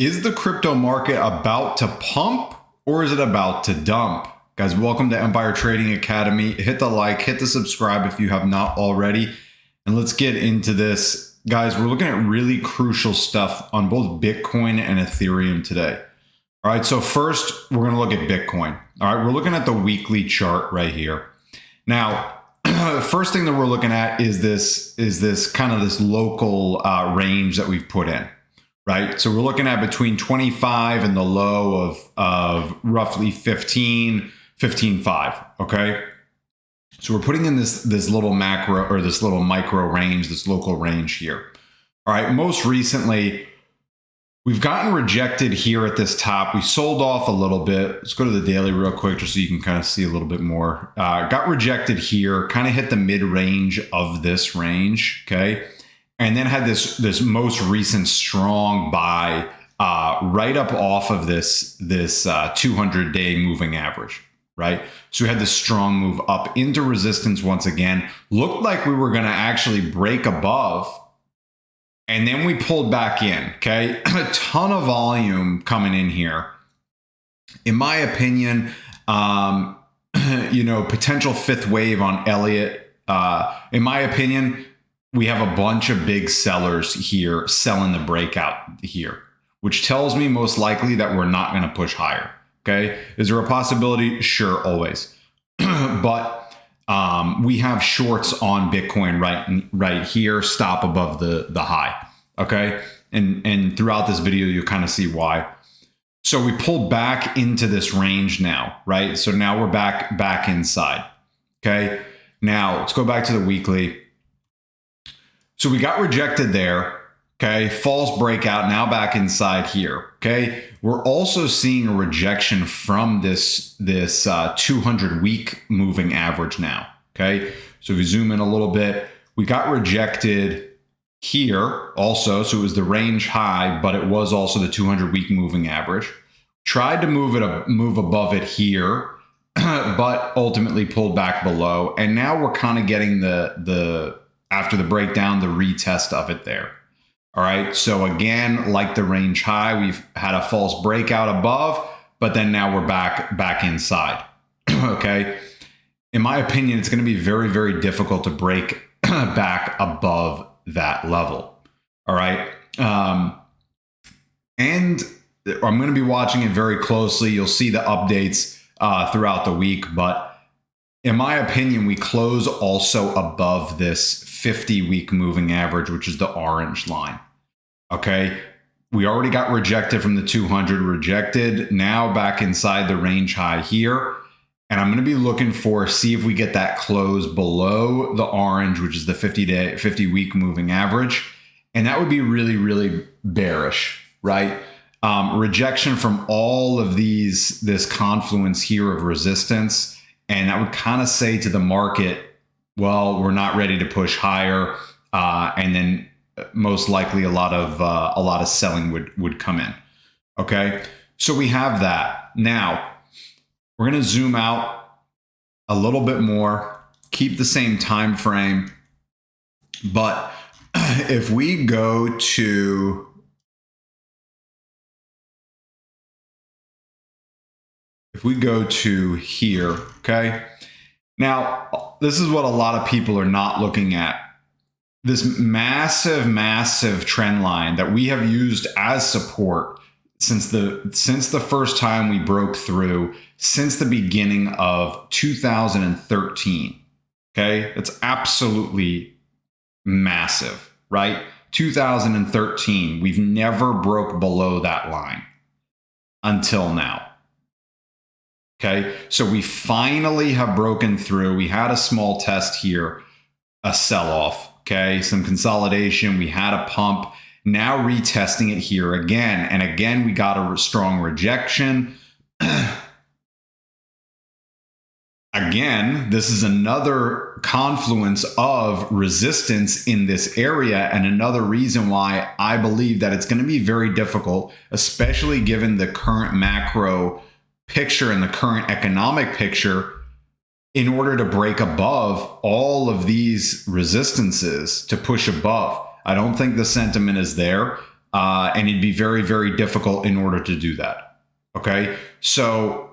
Is the crypto market about to pump or is it about to dump? Guys, welcome to Empire Trading Academy. Hit the like, hit the subscribe if you have not already. And let's get into this. Guys, we're looking at really crucial stuff on both Bitcoin and Ethereum today. All right, so first we're going to look at Bitcoin. All right, we're looking at the weekly chart right here. Now, the first thing that we're looking at is this kind of this local range that we've put in. Right, so we're looking at between 25 and the low of roughly 15.5. Okay, so we're putting in this little macro or this little micro range, this local range here. All right, most recently we've gotten rejected here at this top. We sold off a little bit. Let's go to the daily real quick just so you can kind of see a little bit more. Got rejected here, kind of hit the mid range of this range. Okay. And then had this most recent strong buy right up off of this 200-day moving average, right? So we had this strong move up into resistance once again. Looked like we were going to actually break above, and then we pulled back in. Okay, a ton of volume coming in here. In my opinion, potential fifth wave on Elliott. In my opinion, we have a bunch of big sellers here selling the breakout here, which tells me most likely that we're not going to push higher. Okay. Is there a possibility? Sure, always. But we have shorts on Bitcoin right here, stop above the high. Okay. And throughout this video, you'll kind of see why. So we pulled back into this range now, right? So now we're back inside. Okay. Now let's go back to the weekly. So we got rejected there, okay? False breakout, now back inside here, okay? We're also seeing a rejection from this 200-week moving average now, okay? So if we zoom in a little bit, we got rejected here also, so it was the range high, but it was also the 200-week moving average. Tried to move above it here, but ultimately pulled back below, and now we're kind of getting the after the breakdown, the retest of it there. All right. So again, like the range high, we've had a false breakout above, but then now we're back inside. Okay. In my opinion, it's going to be very, very difficult to break back above that level. All right. And I'm going to be watching it very closely. You'll see the updates throughout the week, but in my opinion, we close also above this 50-week moving average, which is the orange line. Okay. We already got rejected from the 200, rejected, now back inside the range high here. And I'm going to be looking see if we get that close below the orange, which is the 50-week moving average. And that would be really, really bearish, right? Rejection from all of this confluence here of resistance. And that would kind of say to the market, well, we're not ready to push higher. And then most likely a lot of selling would come in. Okay. So we have that. Now we're going to zoom out a little bit more, keep the same time frame. But if we go to here, okay? Now, this is what a lot of people are not looking at. This massive, massive trend line that we have used as support since the first time we broke through, since the beginning of 2013, okay? It's absolutely massive, right? 2013, we've never broke below that line until now. Okay, so we finally have broken through. We had a small test here, a sell-off, okay, some consolidation. We had a pump, now retesting it here again. And again, we got a strong rejection. Again, this is another confluence of resistance in this area, and another reason why I believe that it's going to be very difficult, especially given the current macro picture and the current economic picture, in order to break above all of these resistances to push above. I don't think the sentiment is there. and it'd be very, very difficult in order to do that. Okay, so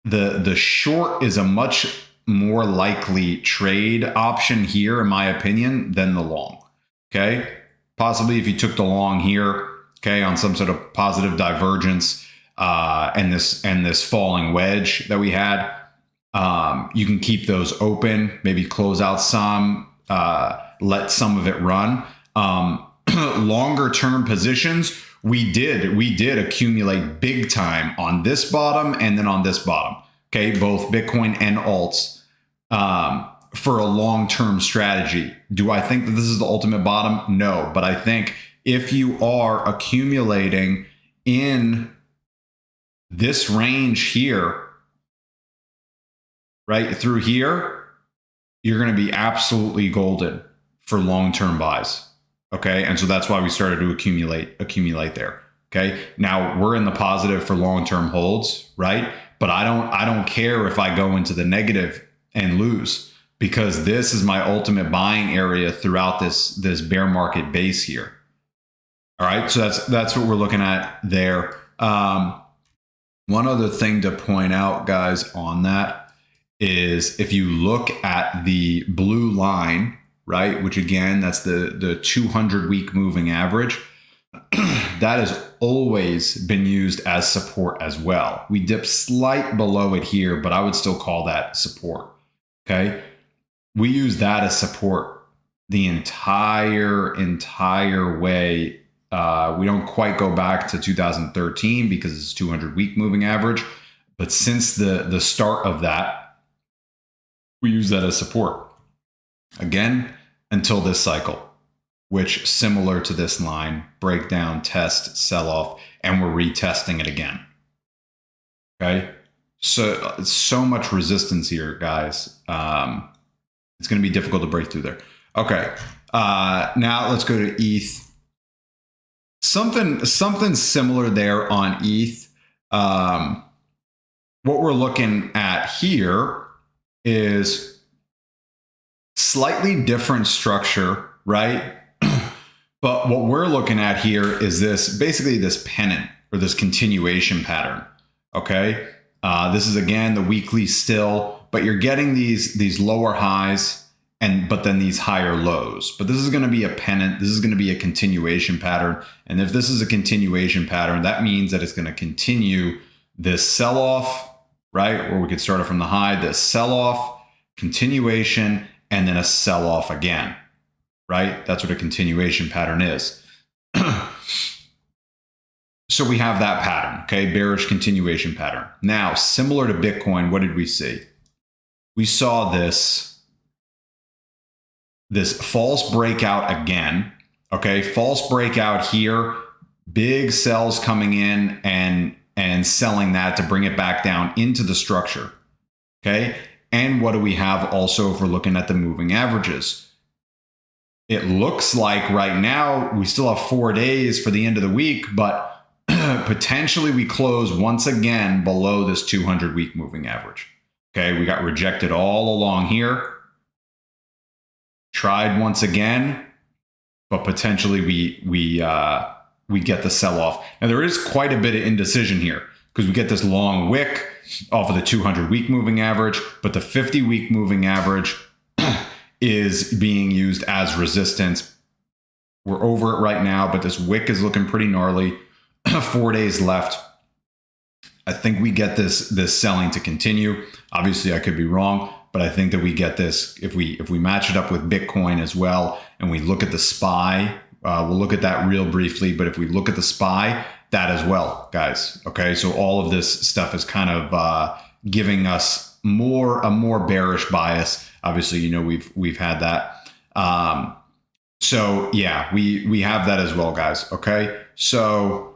the short is a much more likely trade option here, in my opinion, than the long. Okay, possibly if you took the long here, okay, on some sort of positive divergence, and this falling wedge that we had, you can keep those open, maybe close out some, let some of it run. Longer term positions, we did accumulate big time on this bottom and then on this bottom. Okay, both Bitcoin and alts, for a long-term strategy. Do I think that this is the ultimate bottom? No, but I think if you are accumulating in this range here, right through here, you're going to be absolutely golden for long-term buys. Okay, and so that's why we started to accumulate there. Okay, now we're in the positive for long-term holds, right? But I don't care if I go into the negative and lose, because this is my ultimate buying area throughout this bear market base here. All right, so that's what we're looking at there. One other thing to point out, guys, on that is if you look at the blue line, right, which again, that's the 200-week moving average, that has always been used as support as well. We dipped slight below it here, but I would still call that support. Okay, we use that as support the entire way. We don't quite go back to 2013 because it's 200-week moving average, but since the start of that, we use that as support again until this cycle, which, similar to this line, breakdown, test, sell off, and we're retesting it again. Okay, so much resistance here, guys. It's going to be difficult to break through there. Okay, now let's go to ETH. Something similar there on ETH. What we're looking at here is slightly different structure, right? But what we're looking at here is basically this pennant or this continuation pattern. Okay, this is again the weekly still, but you're getting these lower highs but then these higher lows. But this is going to be a pennant. This is going to be a continuation pattern. And if this is a continuation pattern, that means that it's going to continue this sell-off, right? Or we could start it from the high, this sell-off, continuation, and then a sell-off again, right? That's what a continuation pattern is. So we have that pattern, okay? Bearish continuation pattern. Now, similar to Bitcoin, what did we see? We saw this false breakout again, okay? False breakout here, big sells coming in and selling that to bring it back down into the structure, okay? And what do we have also if we're looking at the moving averages? It looks like right now we still have 4 days for the end of the week, but potentially we close once again below this 200-week moving average. Okay, we got rejected all along here. Tried once again, but potentially we get the sell-off. Now there is quite a bit of indecision here because we get this long wick off of the 200-week moving average, but the 50-week moving average is being used as resistance. We're over it right now, but this wick is looking pretty gnarly. 4 days left. I think we get this selling to continue. Obviously, I could be wrong, but I think that we get this if we match it up with Bitcoin as well, and we look at the SPY. We'll look at that real briefly, but if we look at the SPY, that as well, guys. Okay, so all of this stuff is kind of giving us a more bearish bias. Obviously, you know we've had that. So yeah, we have that as well, guys. Okay, so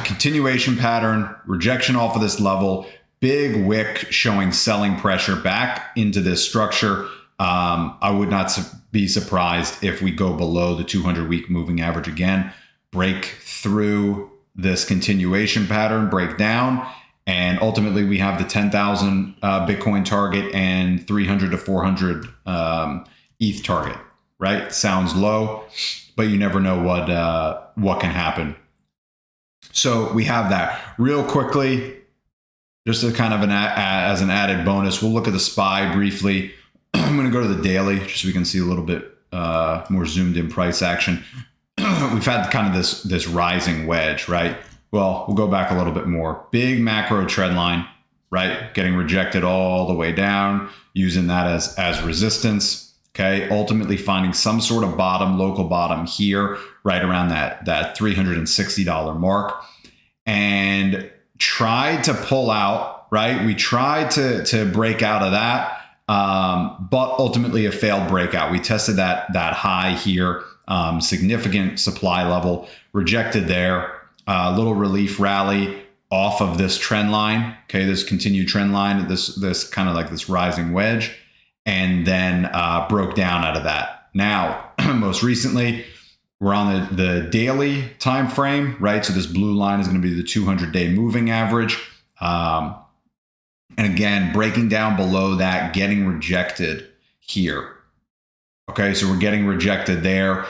continuation pattern, rejection off of this level, big wick showing selling pressure back into this structure. I would not be surprised if we go below the 200-week moving average again, break through this continuation pattern, break down, and ultimately we have the 10,000 Bitcoin target and 300 to 400 ETH target, right? Sounds low, but you never know what can happen. So we have that. Real quickly, just as kind of as an added bonus, we'll look at the SPY briefly. I'm going to go to the daily just so we can see a little bit more zoomed in price action. We've had kind of this rising wedge, right? Well, we'll go back a little bit more. Big macro trend line, right? Getting rejected all the way down, using that as resistance. Okay, ultimately finding some sort of bottom, local bottom here, right around that $360 mark, and tried to pull out, right? We tried to break out of that, but ultimately a failed breakout. We tested that high here, significant supply level, rejected there, little relief rally off of this trend line. Okay, this continued trend line, this kind of like this rising wedge, and then broke down out of that. Now, most recently, we're on the daily time frame, right? So this blue line is going to be the 200-day moving average. And again, breaking down below that, getting rejected here. Okay, so we're getting rejected there,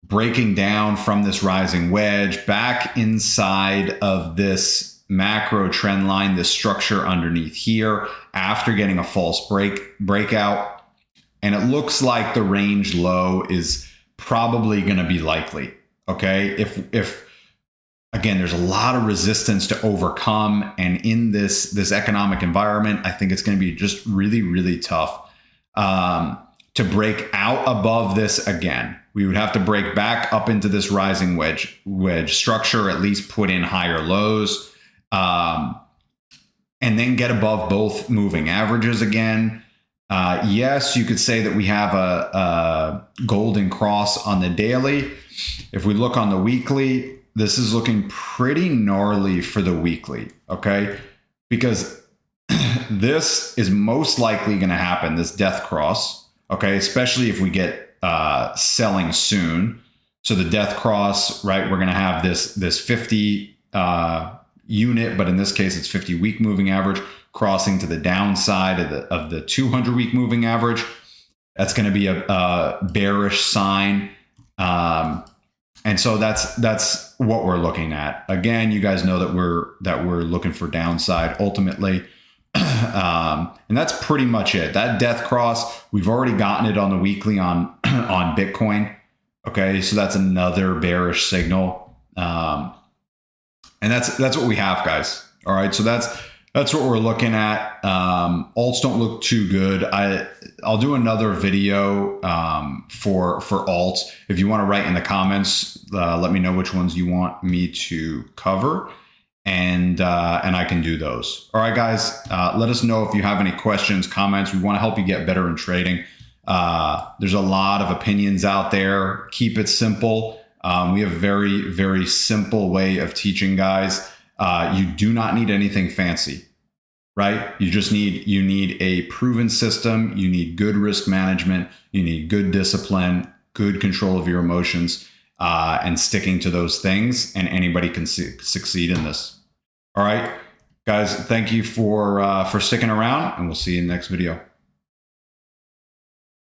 breaking down from this rising wedge back inside of this macro trend line, this structure underneath here after getting a false breakout. And it looks like the range low is probably going to be likely. Okay. If again, there's a lot of resistance to overcome. And in this economic environment, I think it's going to be just really, really tough to break out above this again. We would have to break back up into this rising wedge structure, at least put in higher lows. And then get above both moving averages again. Yes, you could say that we have a golden cross on the daily. If we look on the weekly, this is looking pretty gnarly for the weekly, okay? Because this is most likely going to happen, this death cross, okay? Especially if we get selling soon. So the death cross, right, we're going to have this 50 unit, but in this case, it's 50-week moving average crossing to the downside of the 200-week moving average. That's going to be a bearish sign, and so that's what we're looking at. Again, you guys know that we're looking for downside ultimately, and that's pretty much it. That death cross, we've already gotten it on the weekly on Bitcoin. Okay, so that's another bearish signal. And that's what we have, guys. All right, so that's what we're looking at. Alts don't look too good. I'll do another video for alts. If you want to write in the comments, let me know which ones you want me to cover, and I can do those. All right, guys. Let us know if you have any questions, comments. We want to help you get better in trading. There's a lot of opinions out there. Keep it simple. We have a very, very simple way of teaching, guys. You do not need anything fancy, right? You need a proven system. You need good risk management. You need good discipline, good control of your emotions, and sticking to those things. And anybody can succeed in this. All right, guys, thank you for sticking around, and we'll see you in the next video.